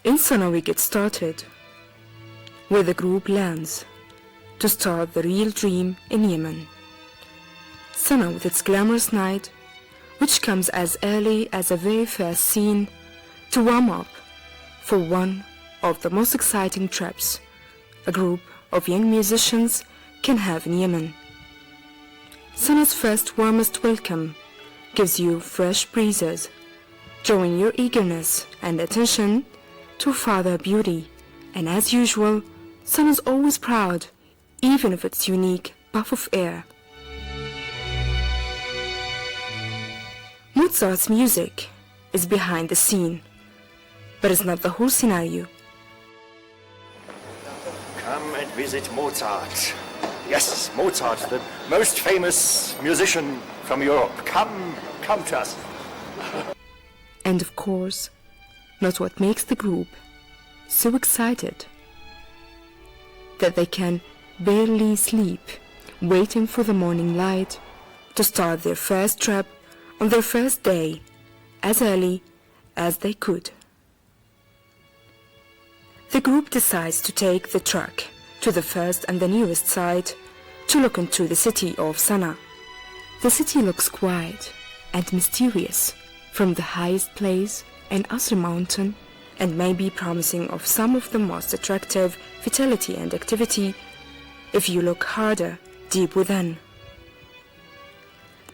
In Sana we get started, where the group lands to start the real dream in Yemen. Sana with its glamorous night, which comes as early as the very first scene to warm up for one of the most exciting trips a group of young musicians can have in Yemen. Sana's first warmest welcome gives you fresh breezes, drawing your eagerness and attention to farther beauty, and as usual, Sana's always proud, even of its unique puff of air. Mozart's music is behind the scene, but it's not the whole scenario. Come and visit Mozart. Yes, Mozart, the most famous musician from Europe. Come to us. And of course, not what makes the group so excited that they can barely sleep, waiting for the morning light to start their first trip on their first day as early as they could. The group decides to take the truck to the first and the newest site to look into the city of Sana. The city looks quiet and mysterious from the highest place in Asr mountain, and may be promising of some of the most attractive vitality and activity if you look harder deep within.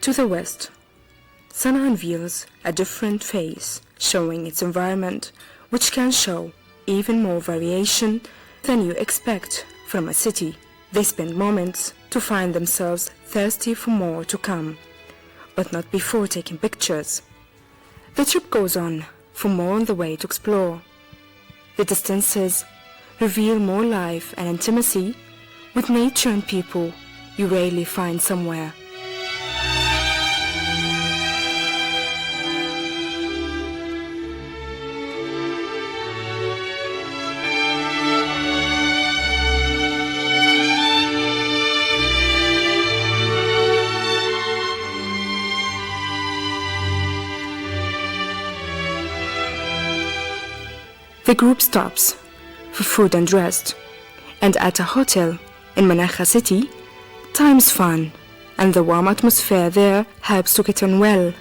To the west, Sana unveils a different face, showing its environment, which can show even more variation than you expect from a city. They spend moments to find themselves thirsty for more to come, but not before taking pictures. The trip goes on for more on the way to explore. The distances reveal more life and intimacy with nature and people you rarely find somewhere. The group stops for food and rest, and at a hotel in Manakha city, time's fun, and the warm atmosphere there helps to get on well,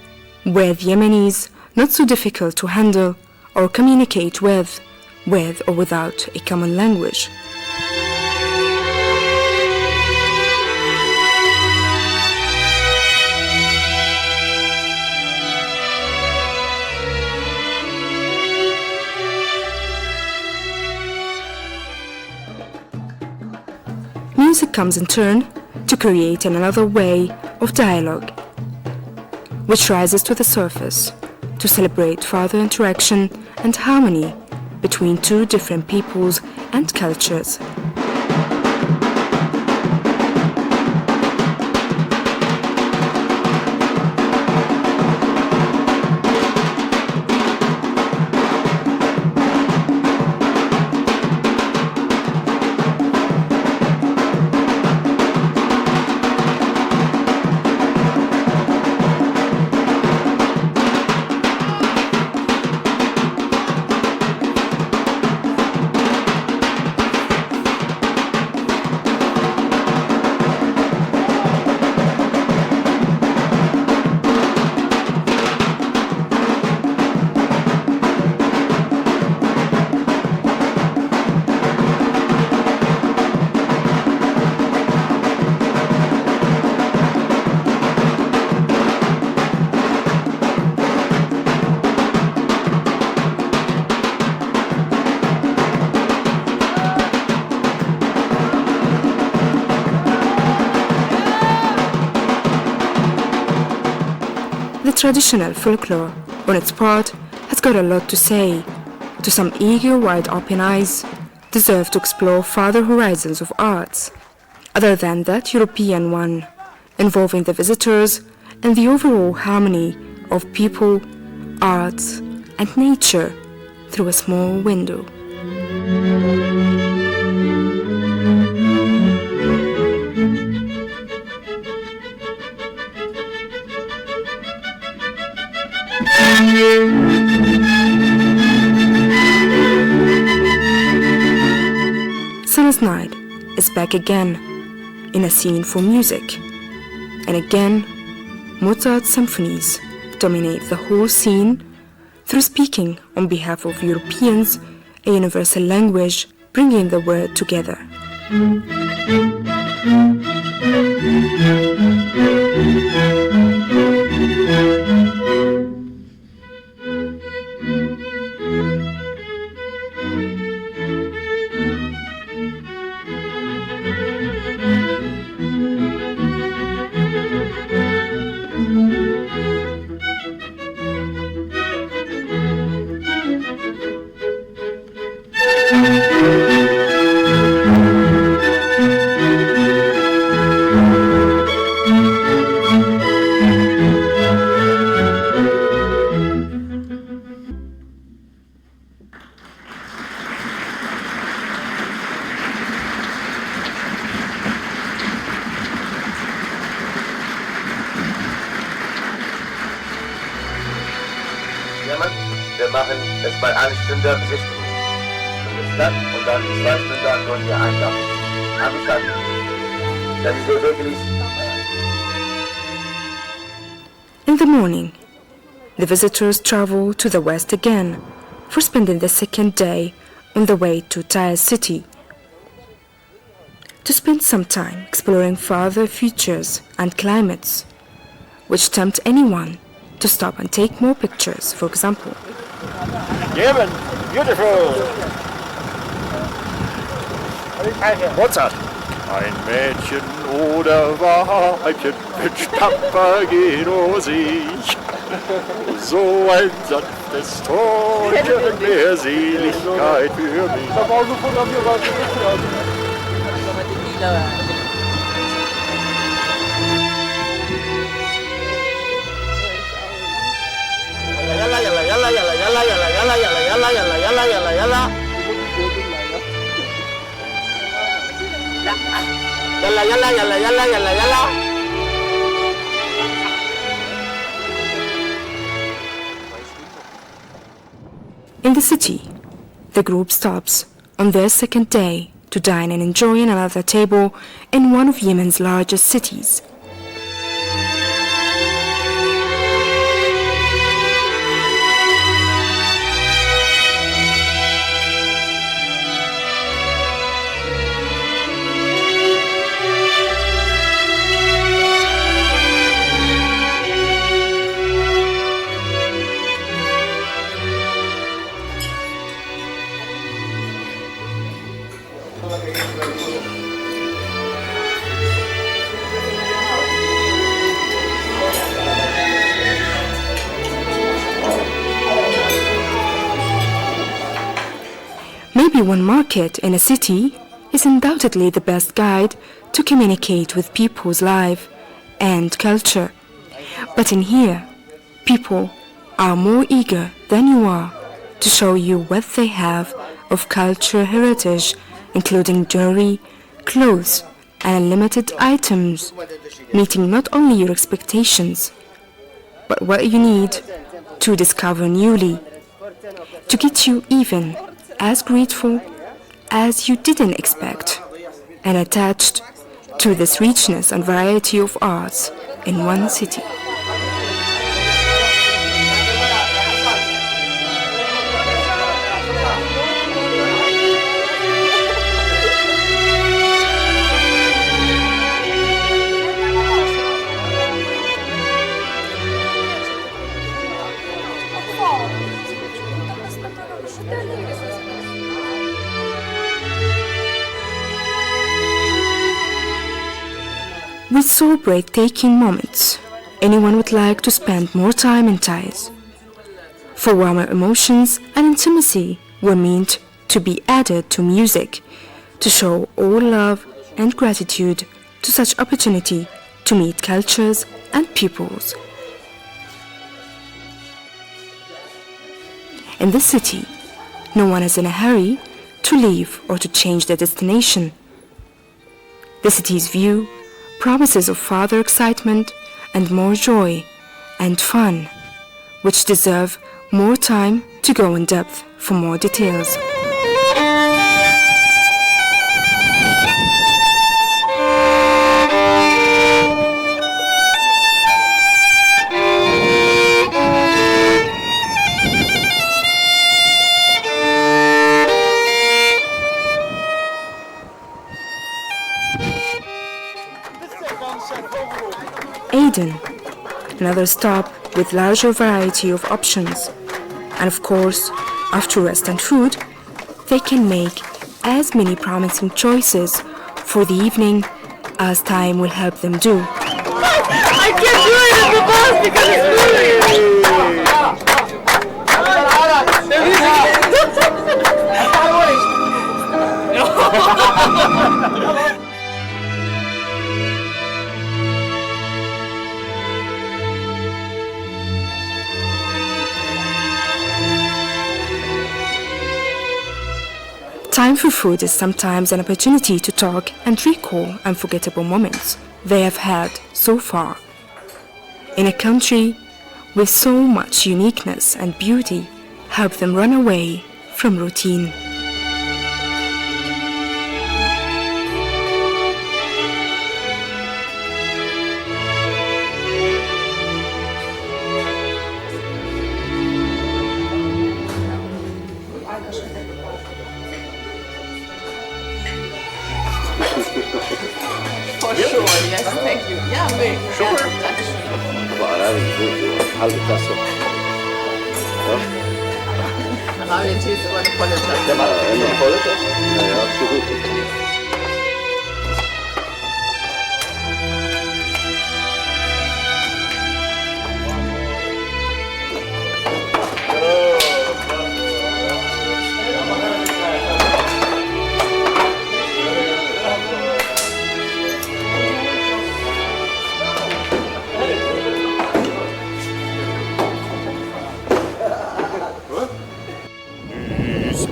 with Yemenis not so difficult to handle or communicate with or without a common language. Music comes in turn to create another way of dialogue, which rises to the surface to celebrate further interaction and harmony between two different peoples and cultures. The traditional folklore, on its part, has got a lot to say. To some eager, wide-open eyes, deserve to explore farther horizons of arts, other than that European one, involving the visitors and the overall harmony of people, arts, and nature through a small window. is back again in a scene for music. And again, Mozart's symphonies dominate the whole scene through speaking on behalf of Europeans, a universal language bringing the world together. Yemen, wir machen es bei 1 Stunde Besichtigung. In der Stadt und dann 2 Stunden können wir einkaufen. Einverstanden? Das ist wirklich. In the morning, the visitors travel to the west again for spending the second day on the way to Tyre city, to spend some time exploring further features and climates, which tempt anyone to stop and take more pictures, for example. Yemen, beautiful! Mozart! Ein Mädchen oder Weibchen mit Papageno sich. So ein sanftes Tonchen, mehr Seligkeit für mich. Yalla yalla yalla yalla yalla yalla yalla yalla yalla yalla yalla yalla yalla. Yalla yalla yalla yalla yalla yalla. In the city, the group stops on their second day to dine and enjoy another table in one of Yemen's largest cities. Maybe one market in a city is undoubtedly the best guide to communicate with people's life and culture. But in here, people are more eager than you are to show you what they have of cultural heritage, including jewelry, clothes, and unlimited items, meeting not only your expectations, but what you need to discover newly, to get you even as grateful as you didn't expect, and attached to this richness and variety of arts in one city. With so breathtaking moments, anyone would like to spend more time in Tyre. For warmer emotions and intimacy were meant to be added to music, to show all love and gratitude to such opportunity to meet cultures and peoples. In this city, no one is in a hurry to leave or to change their destination. The city's view promises of further excitement and more joy and fun, which deserve more time to go in depth for more details. Aden, another stop with larger variety of options. And of course, after rest and food, they can make as many promising choices for the evening as time will help them do. I can't do it in the bus because it's moving. Time for food is sometimes an opportunity to talk and recall unforgettable moments they have had so far. In a country with so much uniqueness and beauty, help them run away from routine. For sure, yes, thank you. Ja, nee. Sure. Aber halbe Tasse. Ja. Arabian-Tee ist aber eine volle Tasse. Ja, eine volle Tasse? Ja, ja, so gut.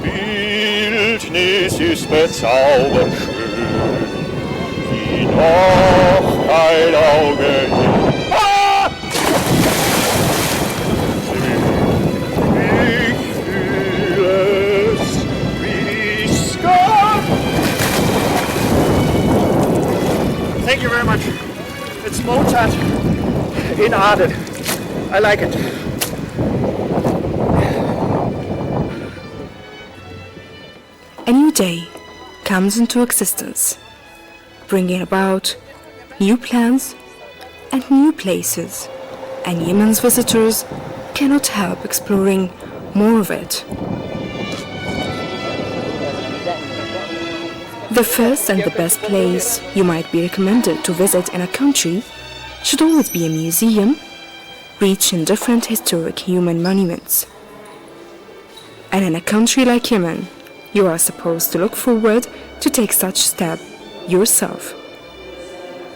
Bildnis ist bezaubernd schön, wie noch kein Auge je. Ah! Ich fühle es wie Sky. Thank you very much. It's Mozart in Aden. I like it. A new day comes into existence, bringing about new plans and new places, and Yemen's visitors cannot help exploring more of it. The first and the best place you might be recommended to visit in a country should always be a museum rich in different historic human monuments. And in a country like Yemen, you are supposed to look forward to take such step yourself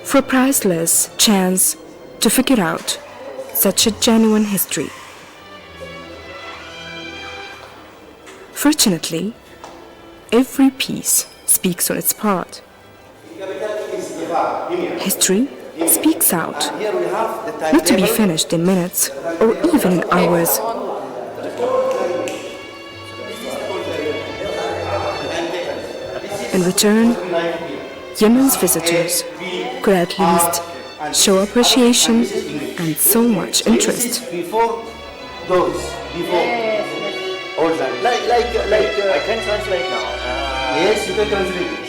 for a priceless chance to figure out such a genuine history. Fortunately, every piece speaks on its part. History speaks out, not to be finished in minutes or even in hours. In return, Yemen's visitors could at least show appreciation and so much interest. Before those, before all that, I can translate now. yes, you can translate it.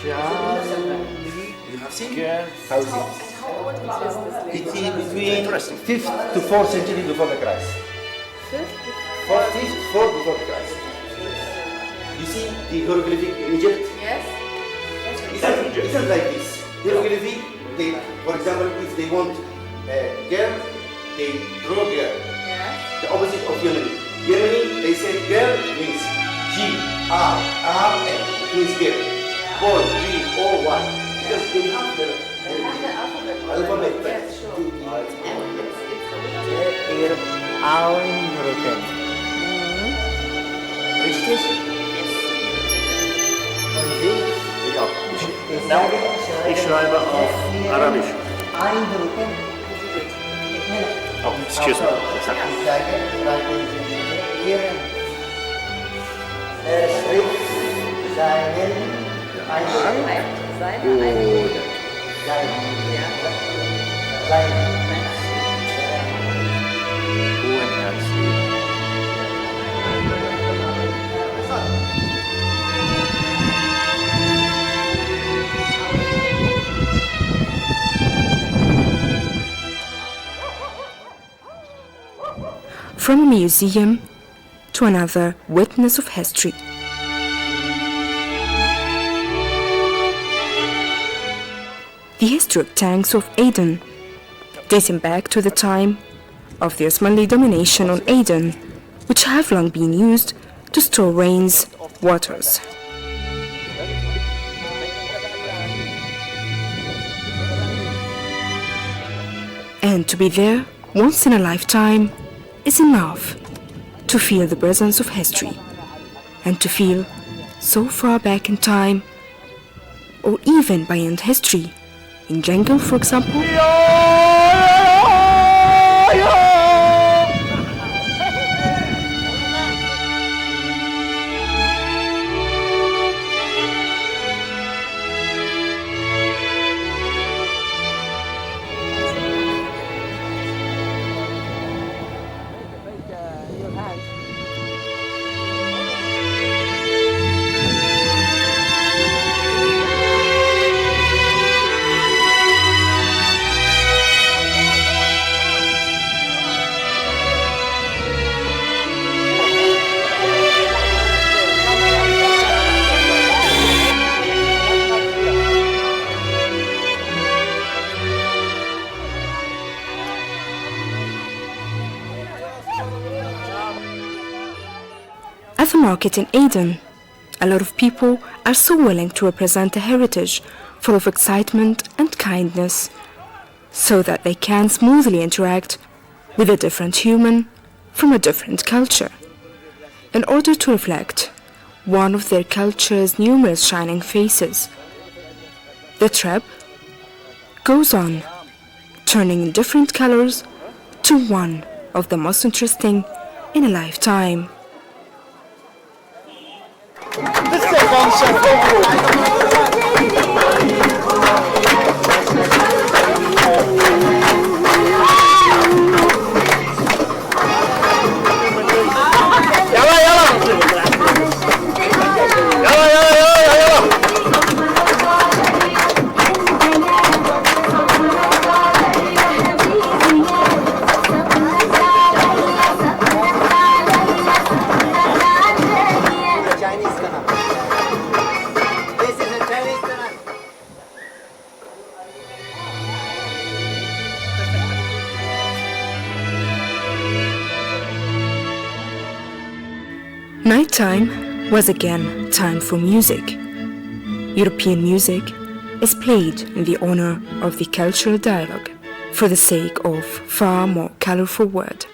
You have seen thousands. It is between 5th to 4th century before the Christ. 5th, 4th before the Christ. You see the hieroglyphic in Egypt? Yes. It's not like this. Hieroglyphic, they, for example, if they want girl, they draw girl. Yeah. The opposite of Yemeni. Yemeni, they say girl means G-R-R-N, it means girl. Boy, G-O-Y. Because they have the alphabet. Yes, sure. Richtig? Ja. Ich schreibe auf Arabisch. Oh, excuse me. from a museum to another witness of history. The historic tanks of Aden, dating back to the time of the Osmanli domination on Aden, which have long been used to store rains waters. And to be there once in a lifetime is enough to feel the presence of history and to feel so far back in time, or even beyond history, in jungle, for example. At the market in Aden, a lot of people are so willing to represent a heritage full of excitement and kindness, so that they can smoothly interact with a different human from a different culture, in order to reflect one of their culture's numerous shining faces. The trip goes on, turning in different colors to one of the most interesting in a lifetime. Nighttime was again time for music. European music is played in the honor of the cultural dialogue, for the sake of far more colorful word.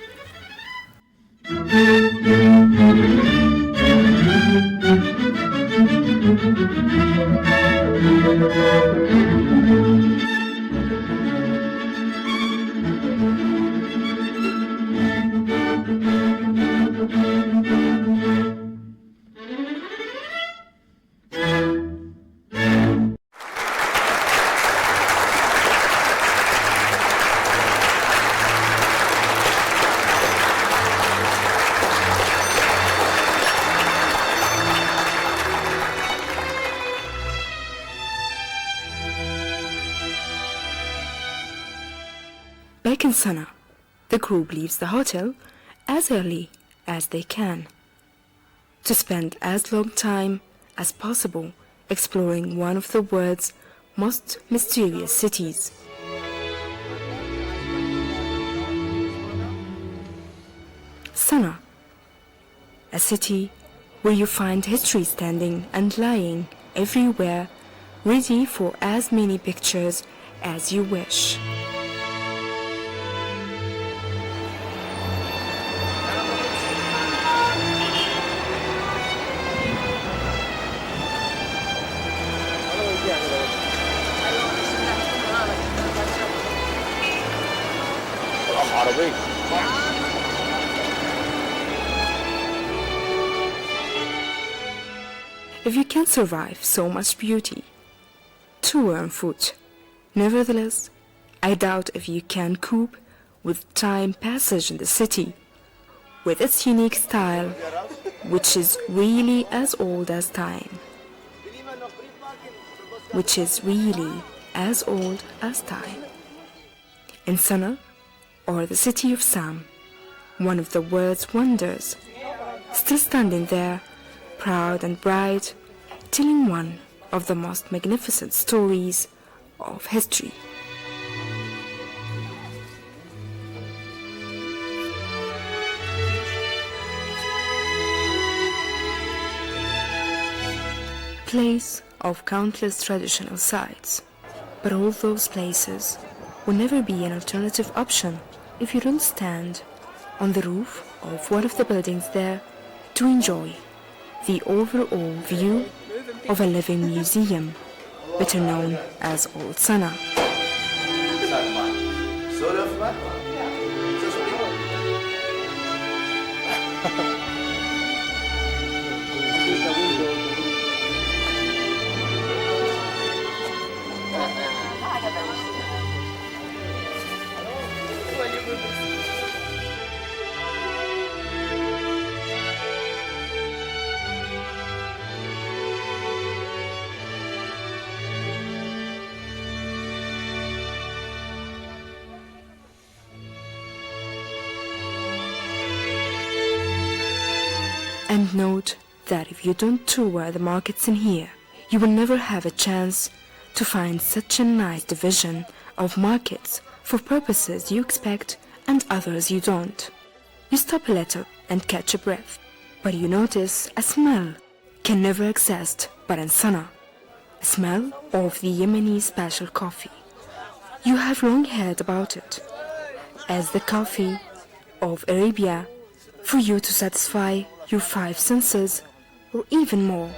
Back in Sana'a, the group leaves the hotel as early as they can to spend as long time as possible exploring one of the world's most mysterious cities. Sana'a, a city where you find history standing and lying everywhere, ready for as many pictures as you wish. If you can survive so much beauty, tour on foot, nevertheless, I doubt if you can cope with time passage in the city, with its unique style, which is really as old as time. Which is really as old as time. In Sana'a, or the city of Sam, one of the world's wonders, still standing there, proud and bright, telling one of the most magnificent stories of history. Place of countless traditional sites, but all those places will never be an alternative option if you don't stand on the roof of one of the buildings there to enjoy the overall view of a living museum, better known as Old Sana. And note that if you don't tour the markets in here, you will never have a chance to find such a nice division of markets for purposes you expect and others you don't. You stop a little and catch a breath, but you notice a smell can never exist but in Sana, a smell of the Yemeni special coffee. You have long heard about it as the coffee of Arabia, for you to satisfy your 5 senses or even more.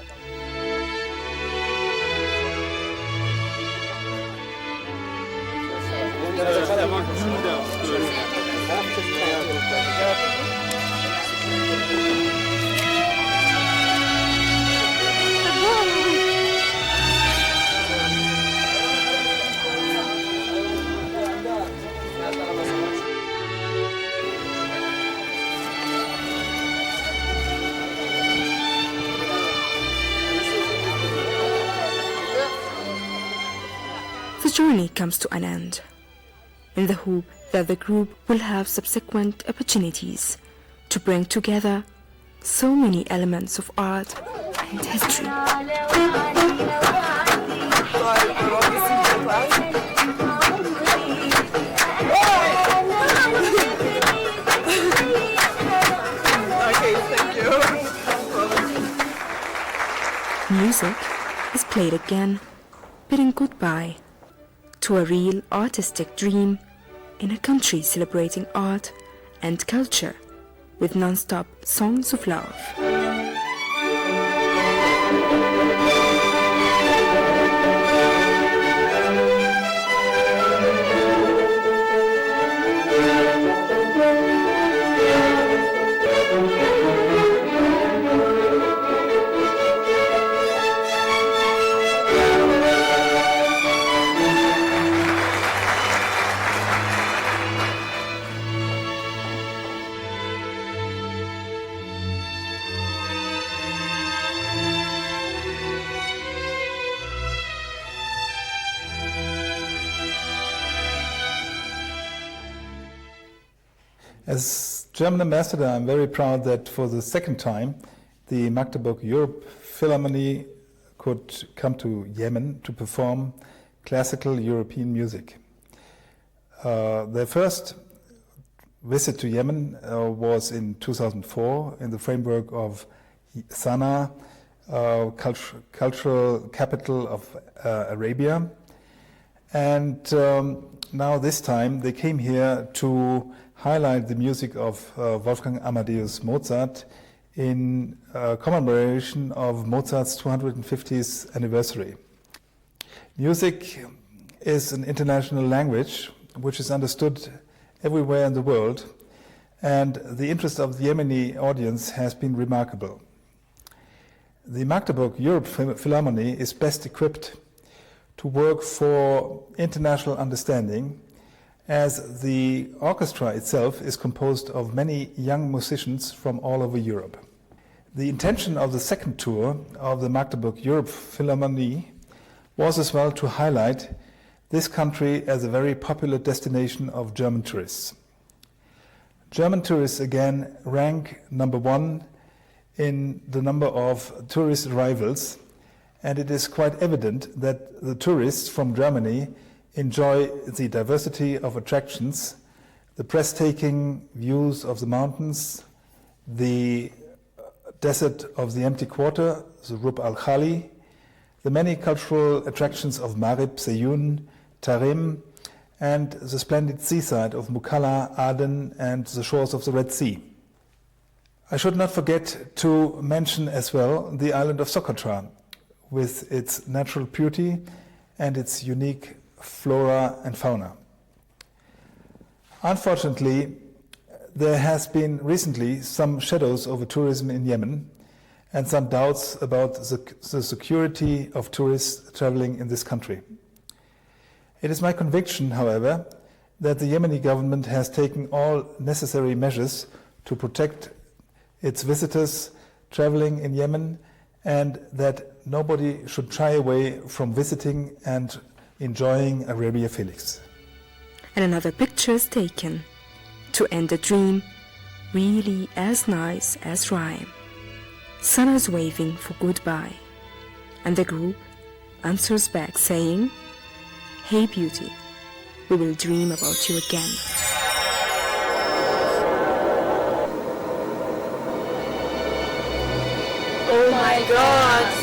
The journey comes to an end, in the hope that the group will have subsequent opportunities to bring together so many elements of art and history. Music is played again, bidding goodbye to a real artistic dream in a country celebrating art and culture with non-stop songs of love. As German ambassador, I'm very proud that for the second time the Magdeburg Europe Philharmonie could come to Yemen to perform classical European music. Their first visit to Yemen was in 2004 in the framework of Sana, cultural capital of Arabia. And now this time they came here to highlight the music of Wolfgang Amadeus Mozart in commemoration of Mozart's 250th anniversary. Music is an international language which is understood everywhere in the world, and the interest of the Yemeni audience has been remarkable. The Magdeburg Europe Philharmonie is best equipped to work for international understanding, as the orchestra itself is composed of many young musicians from all over Europe. The intention of the second tour of the Magdeburg Europe Philharmonie was as well to highlight this country as a very popular destination of German tourists. German tourists again rank number one in the number of tourist arrivals, and it is quite evident that the tourists from Germany enjoy the diversity of attractions, the breathtaking views of the mountains, the desert of the empty quarter, the Rub al-Khali, the many cultural attractions of Marib, Seyun, Tarim, and the splendid seaside of Mukalla, Aden, and the shores of the Red Sea. I should not forget to mention as well the island of Socotra, with its natural beauty and its unique flora and fauna. Unfortunately, there has been recently some shadows over tourism in Yemen and some doubts about the security of tourists traveling in this country. It is my conviction, however, that the Yemeni government has taken all necessary measures to protect its visitors traveling in Yemen, and that nobody should shy away from visiting and enjoying Arabia Felix. And another picture is taken to end a dream really as nice as rhyme. Sana is waving for goodbye, and the group answers back saying, "Hey beauty, we will dream about you again." Oh my God!